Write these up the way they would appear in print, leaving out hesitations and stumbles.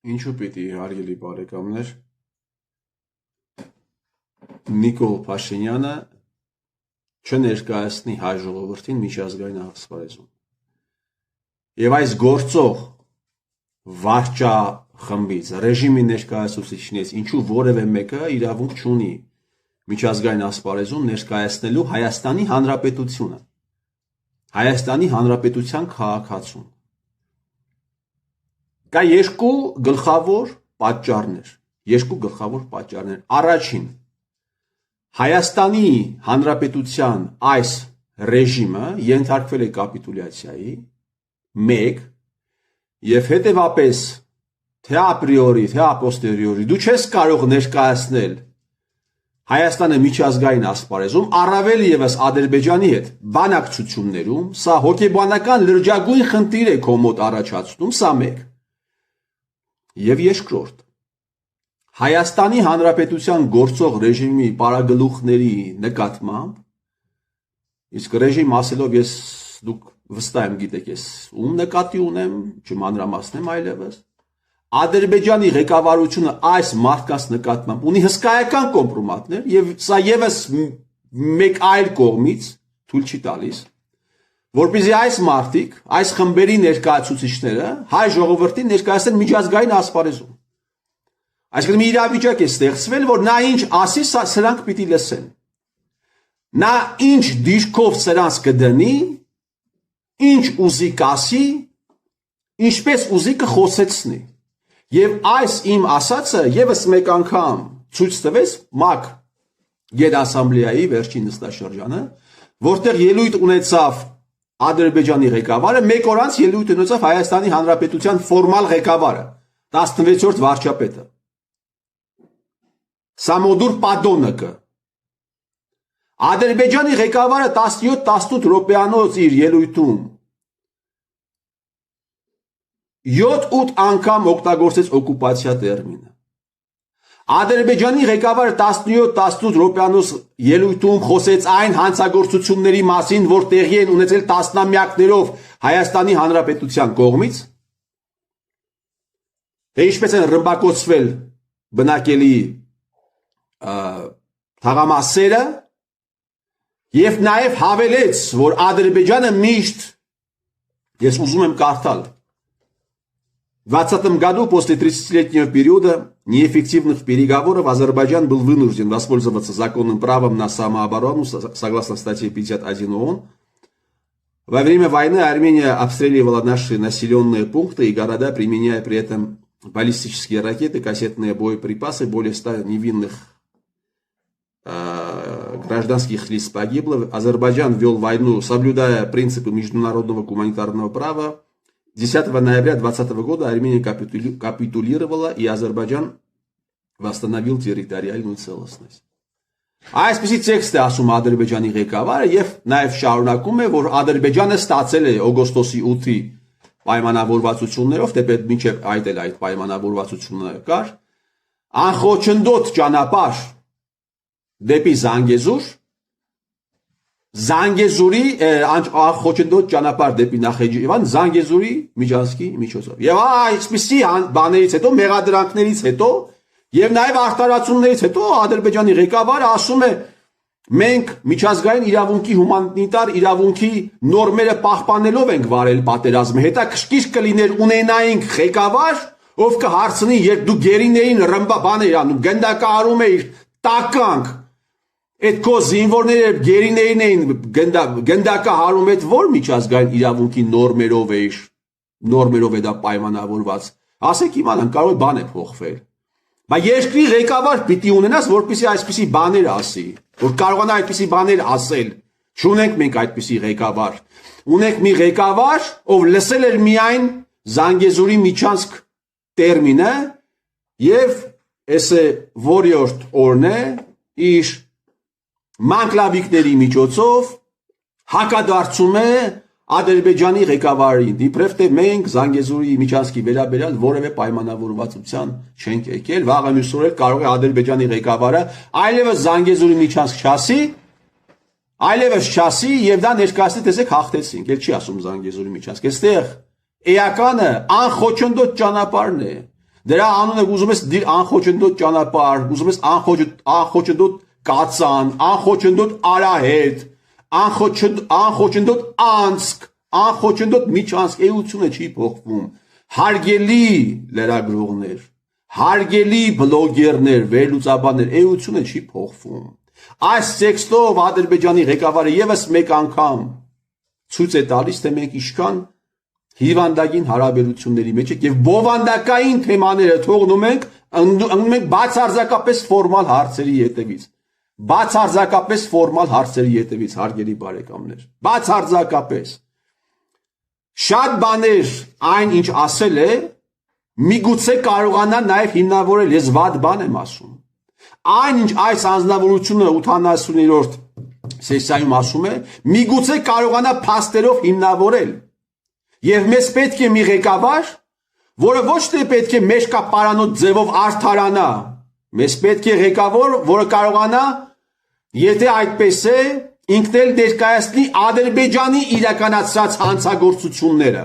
Ինչու պիտի հարգելի բարեկամներ Նիկոլ Փաշինյանը չներկայացնի հայ ժողովրդին միջազգային ասպարեզում։ Եվ այս գործող վարչախմբից, ռեժիմի ներկայացուցիչներից ինչու որևէ մեկը իրավունք չունի միջազգային ասպարեզում ներկայացնելու Հայաստանի Հանրապետությունը, Հայաստանի Հանրապետության քաղաքացուն։ Կա երկու գլխավոր պատճառներ։ Առաջին, Հայաստանի Հանրապետության այս ռեժիմը ենթարկվել է կապիտուլյացիայի, մեկ, եւ հետեւապես թե ապրիորի, թե ապոստերիորի դու չես կարող ներկայացնել Հայաստանը միջազգային ասպարեզում, առավել եւս Ադրբեջանի հետ բանակցություններում, սա հոգեբանական լրջագույն խնդիր է քո մոտ առաջացնում, սա մեկ։ Եվ երկրորդ, Հայաստանի Հանրապետության գործող ռեժիմի պարագլուխների նկատմամբ, իսկ ռեժիմ ասելով ես դուք վստահ եմ գիտեք ես ում նկատի ունեմ, չմանրամասնեմ այլևս, Ադրբեջանի ղեկավարությունը այս մարդկանց նկատմամբ ունի հսկայական կոմպրոմատներ եւ սա եւս մեկ այլ կողմից թույլ չի տալիս, որպեսզի այս մարդիկ, այս խմբերի ներկայացուցիչները հայ ժողովրդին ներկայացնեն միջազգային ասպարեզում։ Այսինքն մի իրավիճակ է ստեղծվել, որ նա ինչ ասի, սրանք պիտի լսեն։ Նա ինչ դիրքով սրանց կդնի, ինչ ուզի կասի, ինչպես ուզի կխոսեցնի։ Եվ այս իմ ասածը եւս մեկ անգամ ցույց տվեց ՄԱԿ Գերասամբլեայի վերջին նստաշրջանը, որտեղ ելույթ ունեցավ Ադրբեջանի ղեկավարը, մեկ օր անց ելույթ ունեցավ Հայաստանի Հանրապետության ֆորմալ ղեկավարը, 16-րդ վարչապետը։ Սամոդուր Պադոնոկը։ Ադրբեջանի ղեկավարը 17-18 րոպեանոց իր ելույթում 7-8 անգամ օգտագործեց օկուպացիա տերմինը։ Ադրբեջանի ղեկավարը 17-18 րոպեանոց ելույթում խոսեց այն հանցագործությունների մասին, որ տեղի են ունեցել տասնամյակներով Հայաստանի Հանրապետության կողմից, թե ինչպես են ռմբակոծվել բնակելի թաղամասերը, եւ նաեւ հավելեց, որ Ադրբեջանը мիշտ, ես ուզում եմ կարդալ, в 2020 году после 30-летнего периода неэффективных переговоров Азербайджан был вынужден воспользоваться законным правом на самооборону согласно статье 51 ООН. Во время войны Армения обстреливала наши населенные пункты и города, применяя при этом баллистические ракеты, кассетные боеприпасы, более 100 невинных гражданских лиц погибло. Азербайджан вел войну, соблюдая принципы международного гуманитарного права. 10 ноября 2020 года Армения капитулировала, и Азербайджан восстановил территориальную целостность. Այսպիսի տեքստ է ասում Ադրբեջանի ղեկավարը եւ նաեւ շարունակում է, որ Ադրբեջանը ստացել է օգոստոսի 8-ի պայմանավորվածություններով, թեպետ մինչեւ այդ էլ այդ պայմանավորվածությունը կար, անխոչնդոտ ճանապարհ դեպի Զանգեզուր, Զանգեզուրի անխոչնդոտ ճանապարհ դեպի Նախիջևան, Զանգեզուրի միջանցքի միջոցով։ Եվ այսպիսի բաներից հետո, մեղադրանքներից հետո, եւ նաեւ արտարացումներից հետո Ադրբեջանի ղեկավարը ասում է, մենք միջազգային իրավունքի հումանիտար իրավունքի նորմերը պահպանելով ենք վարել պատերազմը, հետաքրքիր կլիներ ունենայինք ղեկավար, ով կհարցնի, երբ դու գերիներին ռմբաբաներ անում, գնդակահարում էիր տականք, այդ քո զինվորները գերիներին էին գնդակահարում, այդ որ միջազգային իրավունքի նորմերով է դա պայմանավորված։ Ասեք իմանան, կարող է բան է փոխվել։ Բայց երկրի ղեկավար պիտի ունենաս, որպեսզի այսպիսի բաներ ասի, որ կարողանա այդպիսի բաներ ասել։ Չունենք մենք այդպիսի ղեկավար։ Ունենք մի ղեկավար, ով լսել էր միայն Զանգեզուրի միջանցք տերմինը եւ էսե որյորդ օրն է իր մանկլավիկների միջոցով հակադարձում է Ադրբեջանի ղեկավարին, դիպրև թե մենք Զանգեզուրի միջանցքի վերաբերյալ որևէ պայմանավորվածության չենք եկել, վաղը մյուս օրը կարող է Ադրբեջանի ղեկավարը այլևս Զանգեզուրի միջանցք չասի եւ դա ներկայացնի, տեսեք հաղթեցինք, էլ չի ասում Զանգեզուրի միջանցք, այստեղ էականը անխոչնդոտ ճանապարհն է, Դրա անունը ուզում ես դիր անխոչնդոտ ճանապարհ, ուզում ես անխոչնդոտ կացան, անխոչնդոտ արահետ, անխոչնդոտ անցք, անխոչնդոտ միջանցք, էությունը չի փոխվում։ Հարգելի լրագրողներ, հարգելի բլոգերներ, վերլուծաբաններ, էությունը չի փոխվում։ Այս տեքստով Ադրբեջանի ղեկավարը եւս մեկ անգամ ցույց է տալիս, թե մենք ինչքան հիվանդագին հարաբերությունների մեջ ենք եւ բովանդակային թեմաները թողնում ենք, ընկնում ենք բացարձակապես ֆորմալ հարցերի ետևից։ Բացարձակապես ֆորմալ հարցերի ետևից, հարգելի բարեկամներ։ Բացարձակապես։ Շատ բաներ այն ինչ ասել է, միգուցե կարողանա նաեւ հիմնավորել, ես վատ բան եմ ասում։ Այն ինչ այս անձնավորությունը 80-րդ սեսիայում ասում է, միգուցե կարողանա փաստերով հիմնավորել։ Եվ մեզ պետք է մի ղեկավար, որը ոչ թե պետք է մեջկապարանոց ձևով արդարանա, մեզ պետք է ղեկավար, որը կարողանա, եթե այդպես է, ինքն էլ ներկայացնի Ադրբեջանի իրականացրած հանցագործությունները։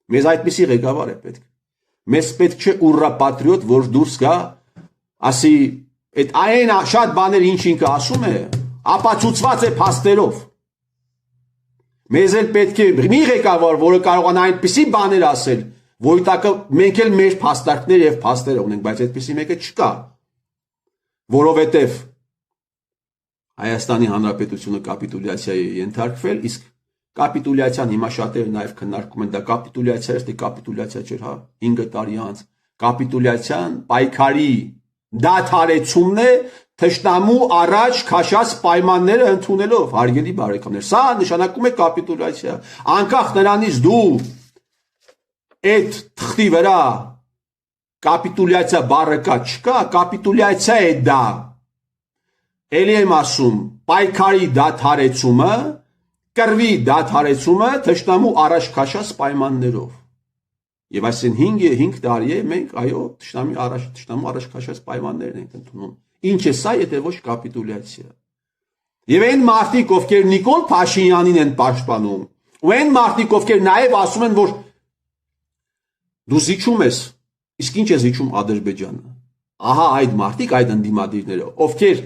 Մեզ այդպիսի ղեկավար է պետք։ Մեզ պետք չէ ուռապատրիոտ, որ դուրս գա, ասի, այդ այն շատ բաներ ինչ ինքը ասում է, ապացուցված է փաստերով։ Մեզ էլ պետք է մի ղեկավար, որը կարողանա այնպիսի բաներ ասել, որի տակը մենք էլ մեր փաստարկներ եւ փաստեր ունենք, բայց այդպիսի մեկը չկա, որովհետեւ Հայաստանի Հանրապետությունը կապիտուլյացիայի է ենթարկվել, իսկ կապիտուլյացիան հիմա շատերը նաեւ քննարկում են, դա կապիտուլյացիա է, թե կապիտուլյացիա չէր, հա, 5 տարի անց, կապիտուլյացիան պայքարի դադարեցումն է, թշնամու առաջ քաշած պայմանները ընդունելով, հարգելի բարեկամներ, սա նշանակում է կապիտուլյացիա, անկախ նրանից դու այդ թղթի վրա կապիտուլյացիա բառը կա, չկա, կապիտուլյացիա է դա, էլի եմ ասում, պայքարի դադարեցումը, կռվի դադարեցումը թշնամու առաջ քաշած պայմաններով, եւ այսին 5 տարի է մենք, այո, թշնամու առաջ քաշած պայմաններն ենք ընդունում։ Ինչ է սա, եթե ոչ կապիտուլյացիա։ Եվ այն մարդիկ, ովքեր Նիկոլ Փաշինյանին են պաշտպանում, ու այն մարդիկ, ովքեր նաև ասում են, որ դու զիջում ես, իսկ ինչ է զիջում Ադրբեջանը։ Ահա այդ մարդիկ, այդ ընդդիմադիրները, ովքեր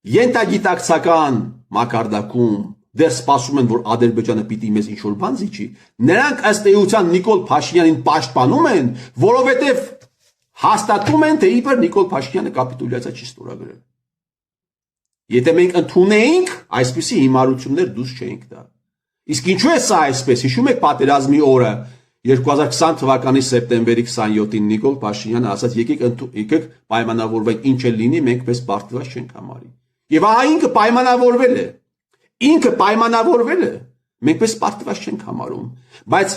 ենթագիտակցական մակարդակում դեռ սպասում են, որ Ադրբեջանը պիտի մեզ ինչ-որ բան զիջի, նրանք ըստ էության Նիկոլ Փաշինյանին պաշտպանում են, որովհետև հաստատում են, թե իբր Նիկոլ Փաշինյանը կապիտուլյացիա չի ստորագրել։ Եթե մենք ընդունեինք, այսպիսի հիմարություններ դուրս չէինք տա։ Իսկ ինչու է սա այսպես։ Հիշում եք պատերազմի օրը 2020 թվականի սեպտեմբերի 27-ին Նիկոլ Փաշինյանը ասաց, եկեք պայմանավորվենք, ինչ էլ լինի, մենք պես պարտված չենք համարի։ Եվ ահա ինքը պայմանավորվել է։ Ինքը պայմանավորվել է, մենք պես պարտված չենք համարում, բայց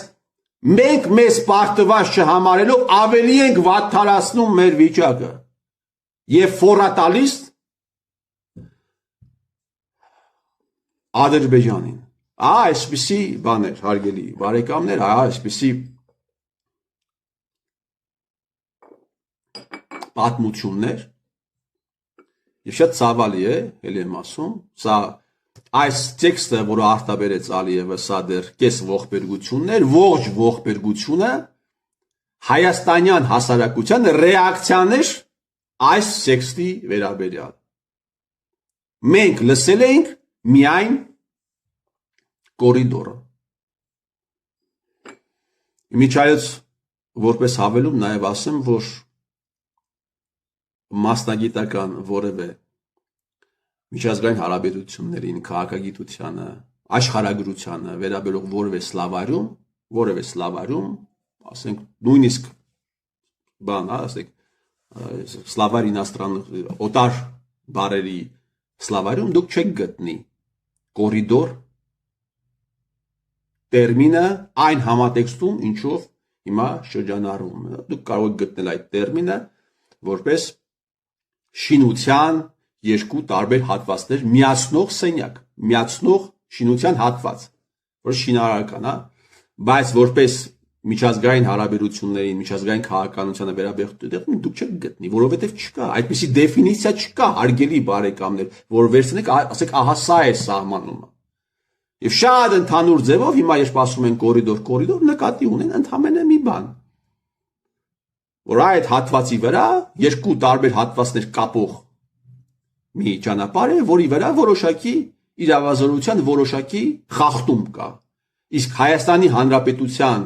մենք մեզ պարտված չհամարելով ավելի ենք վատթարացնում մեր վիճակը եւ ֆորատալիս Ադրբեջանին։ Այսպիսի բաներ, հարգելի բարեկամներ, այսպիսի պատմություններ եւ շատ ցավալի է, ելի եմ ասում, սա այս տեքստը, որը արտաբերեց Ալիևը, սա դեռ կես ողբերգություններ, ողջ ողբերգությունը հայաստանյան հասարակության ռեակցիաներ այս տեքստի վերաբերյալ։ Մենք լսել էինք միայն կորիդորը։ Միջայց որպես հավելում նաև ասեմ, որ մասնագիտական որևէ միջազգային հարաբերություններին, քաղաքագիտությանը, աշխարհագրությանը վերաբերող որևէ սլավարում, ասենք նույնիսկ բան, ասենք սլավար ինաստրան օտար բարերի սլավարում դուք չեք գտնի կորիդոր տերմինը այն համատեքստում, ինչով հիմա շրջանառվում է։ Դուք կարող եք գտնել այդ տերմինը որպես շինության երկու տարբեր հատվածներ միացնող սենյակ, միացնող շինության հատված, որ շինարարական, բայց որպես միջազգային հարաբերություններին, միջազգային քաղաքականությանը վերաբերող դուք չեք գտնի, որովհետև չկա, այդպիսի դեֆինիցիա չկա, հարգելի բարեկամներ, որ վերցնեք, ասեք, ահա սա է սահմանումը։ Եվ շատ ընդհանուր ձևով հիմա երբ ասում են կորիդոր, նկատի ունեն ընդհանրապես մի բան։ որ այդ հատվածի վրա երկու տարբեր հատվածներ կապող մի ճանապարհ է, որի վրա որոշակի իրավազորության որոշակի խախտում կա։ Իսկ Հայաստանի Հանրապետության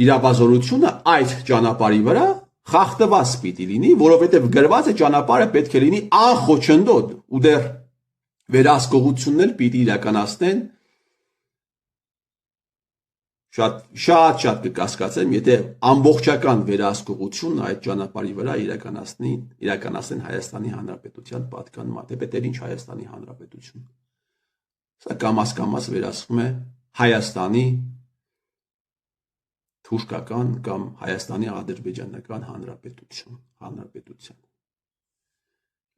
իրավազորությունը այդ ճանապարհի վրա խախտված պիտի լինի, որովհետև գրված է ճանապարհը պետք է լինի անխոչնդոտ ու դեռ վերահսկողություններ պիտի իրականացնեն շատ կկասկածեմ, եթե ամբողջական վերահսկողություն այդ ճանապարհի վրա իրականացնեն Հայաստանի Հանրապետության պատկան մատեպ, ինչ Հայաստանի Հանրապետություն։ Սա կամաց վերահսկում է Հայաստանի թուրքական կամ Հայաստանի ադրբեջանական հանրապետության։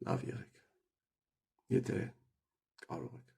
Լավ եղեք, եթե կարող եք։